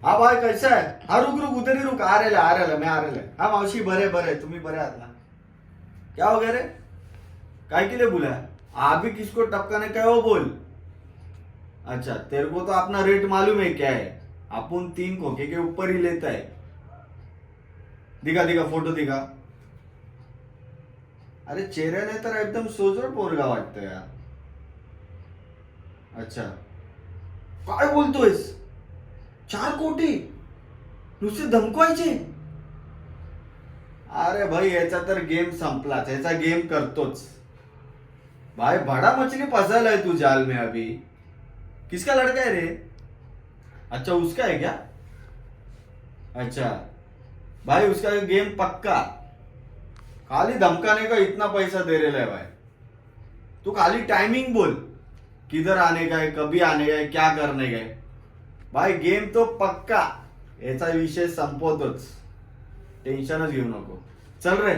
हाँ भाई कैसा है? हाँ रुक रुक उधर ही रुक, आ रहे मैं आ रहे हाँ मावशी बरे बरे तुम्ही बरे आहात ना? क्या हो गया रे? काय के लिए बुलाया? अभी किसको टपकाने का है वो बोल. अच्छा तेरे को तो अपना रेट मालूम है क्या है. अपन 3 खोखे के ऊपर ही लेता है. दिखा दिखा फोटो दिखा. अरे चेहऱ्याने तर एकदम सोजळ पोरगा वाटतं यार. अच्छा काय बोलतोयस? 4 कोटी नुसते धमकवायचे? अरे भाई याचा तर गेम संपलाच, याचा गेम करतोच भाई. बड़ा मछली फंसा है तू जाल में अभी. किसका लड़का है रे? अच्छा उसका है क्या? अच्छा भाई उसका गेम पक्का. खाली धमकाने का इतना पैसा दे रहे है भाई. तू खाली टाइमिंग बोल, किधर आने का है, कभी आने का है, क्या करने का है. भाई गेम तो पक्का. याचा विषय संपवतोच. टेन्शनच घेऊ नको. चल रे.